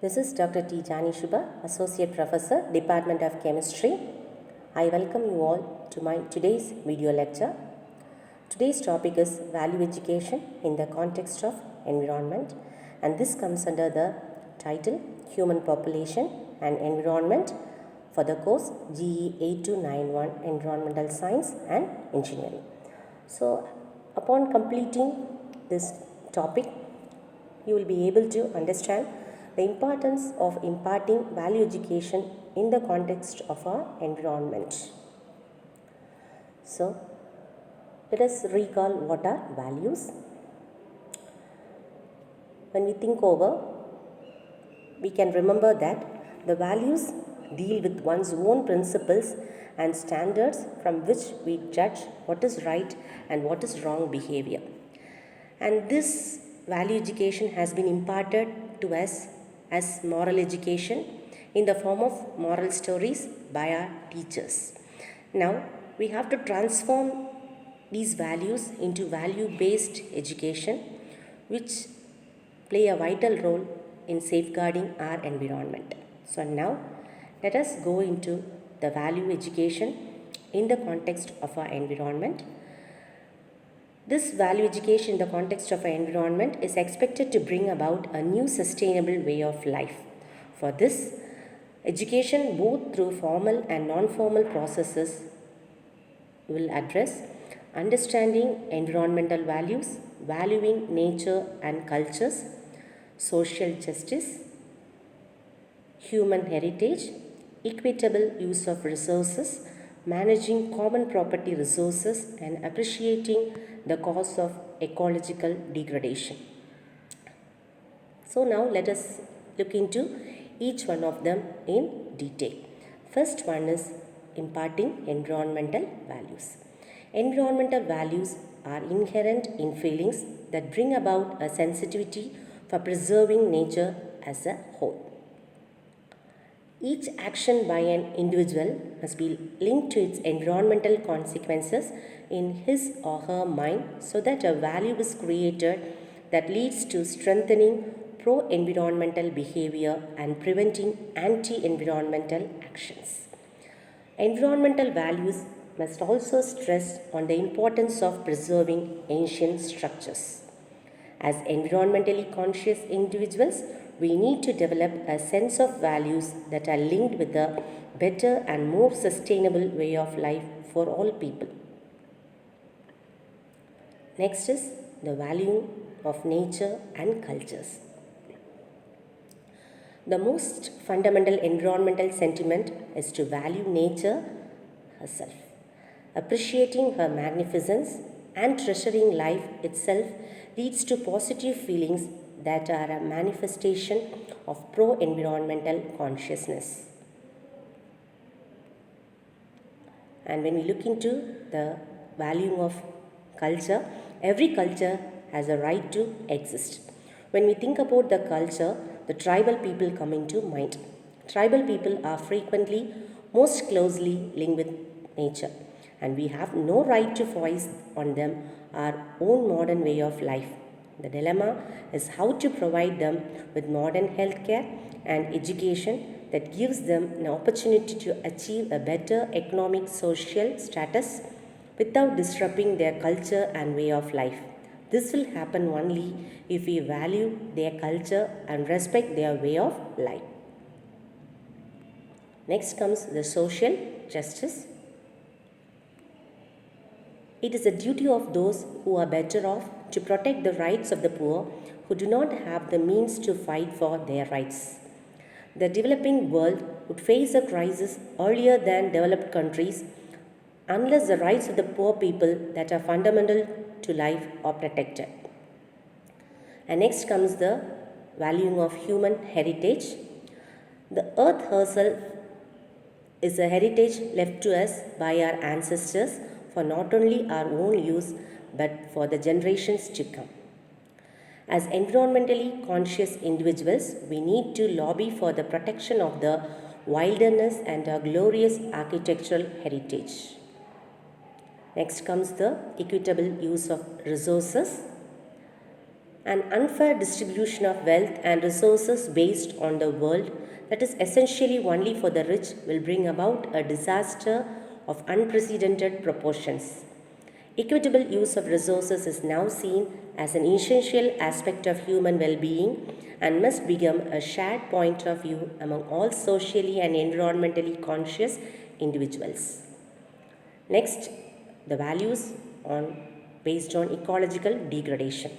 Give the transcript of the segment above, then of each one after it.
This is Dr. T. Jani Shubha, Associate Professor, Department of Chemistry. I welcome you all to my today's video lecture. Today's topic is value education in the context of environment, and this comes under the title Human Population and Environment for the course GE 8291 Environmental Science and Engineering. So, upon completing this topic, you will be able to understand the importance of imparting value education in the context of our environment. So, let us recall what are values. When we think over, we can remember that the values deal with one's own principles and standards from which we judge what is right and what is wrong behavior. And this value education has been imparted to us as moral education in the form of moral stories by our teachers. Now, we have to transform these values into value-based education, which play a vital role in safeguarding our environment. So now, let us go into the value education in the context of our environment. This value education in the context of our environment is expected to bring about a new sustainable way of life. For this, education both through formal and non-formal processes will address understanding environmental values, valuing nature and cultures, social justice, human heritage, equitable use of resources, managing common property resources, and appreciating the cause of ecological degradation. So now let us look into each one of them in detail. First one is imparting environmental values. Environmental values are inherent in feelings that bring about a sensitivity for preserving nature as a whole. Each action by an individual must be linked to its environmental consequences in his or her mind so that a value is created that leads to strengthening pro-environmental behavior and preventing anti-environmental actions. Environmental values must also stress on the importance of preserving ancient structures. As environmentally conscious individuals, we need to develop a sense of values that are linked with a better and more sustainable way of life for all people. Next is the value of nature and cultures. The most fundamental environmental sentiment is to value nature herself. Appreciating her magnificence and treasuring life itself leads to positive feelings that are a manifestation of pro-environmental consciousness. And when we look into the value of culture, every culture has a right to exist. When we think about the culture, the tribal people come into mind. Tribal people are frequently most closely linked with nature, and we have no right to force on them our own modern way of life. The dilemma is how to provide them with modern healthcare and education that gives them an opportunity to achieve a better economic social status without disrupting their culture and way of life. This will happen only if we value their culture and respect their way of life. Next comes the social justice. It is the duty of those who are better off to protect the rights of the poor who do not have the means to fight for their rights. The developing world would face a crisis earlier than developed countries unless the rights of the poor people that are fundamental to life are protected. And next comes the valuing of human heritage. The earth herself is a heritage left to us by our ancestors for not only our own use but for the generations to come. As environmentally conscious individuals, we need to lobby for the protection of the wilderness and our glorious architectural heritage. Next comes the equitable use of resources. An unfair distribution of wealth and resources based on the world that is essentially only for the rich will bring about a disaster of unprecedented proportions. Equitable use of resources is now seen as an essential aspect of human well being and must become a shared point of view among all socially and environmentally conscious individuals. Next, the values based on ecological degradation.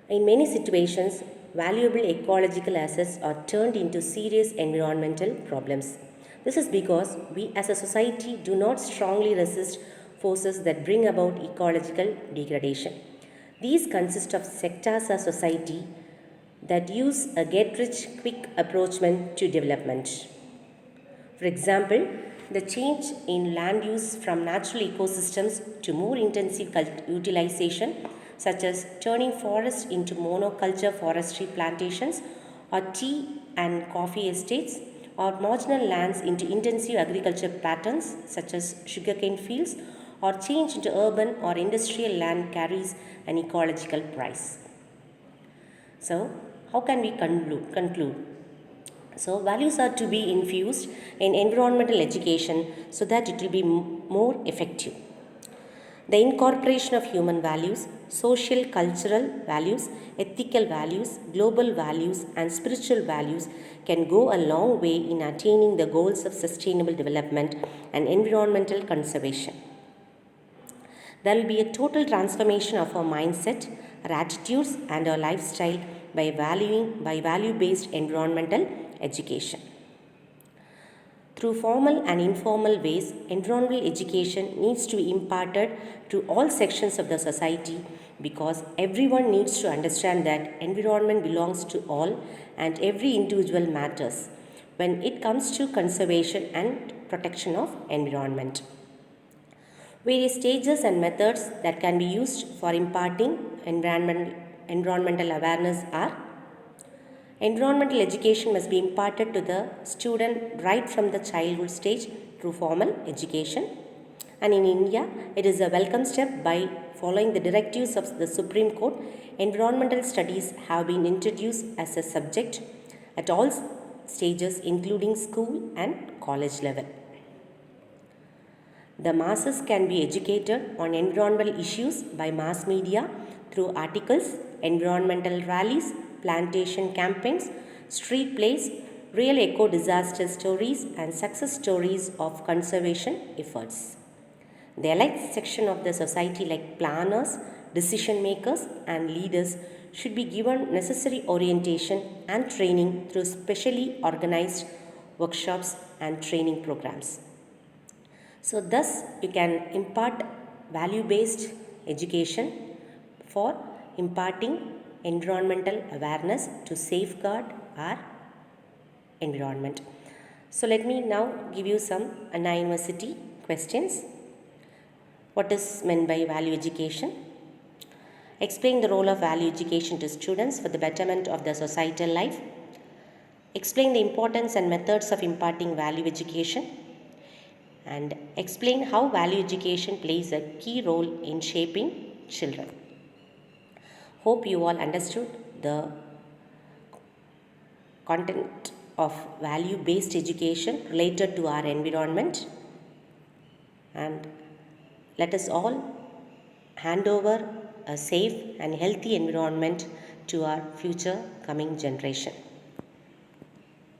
In many situations, valuable ecological assets are turned into serious environmental problems. This is because we as a society do not strongly resist forces that bring about ecological degradation. These consist of sectors of society that use a get rich quick approachment to development. For example, the change in land use from natural ecosystems to more intensive utilization, such as turning forests into monoculture forestry plantations or tea and coffee estates, or marginal lands into intensive agriculture patterns, such as sugarcane fields, or change into urban or industrial land carries an ecological price. So, how can we conclude? So, values are to be infused in environmental education so that it will be more effective. The incorporation of human values, social, cultural values, ethical values, global values, and spiritual values can go a long way in attaining the goals of sustainable development and environmental conservation. There will be a total transformation of our mindset, our attitudes, and our lifestyle by value-based environmental education. Through formal and informal ways, environmental education needs to be imparted to all sections of the society because everyone needs to understand that environment belongs to all and every individual matters when it comes to conservation and protection of environment. Various stages and methods that can be used for imparting environmental awareness are: environmental education must be imparted to the student right from the childhood stage through formal education. And in India, it is a welcome step by following the directives of the Supreme Court. Environmental studies have been introduced as a subject at all stages, including school and college level. The masses can be educated on environmental issues by mass media through articles, environmental rallies, plantation campaigns, street plays, real eco-disaster stories, and success stories of conservation efforts. The elite section of the society, like planners, decision makers, and leaders, should be given necessary orientation and training through specially organized workshops and training programs. So, thus, you can impart value-based education for imparting environmental awareness to safeguard our environment. So, let me now give you some Anna University questions. What is meant by value education? Explain the role of value education to students for the betterment of their societal life. Explain the importance and methods of imparting value education. And explain how value education plays a key role in shaping children. Hope you all understood the content of value-based education related to our environment, and let us all hand over a safe and healthy environment to our future coming generation.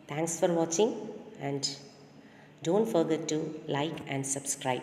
Thanks for watching, and don't forget to like and subscribe.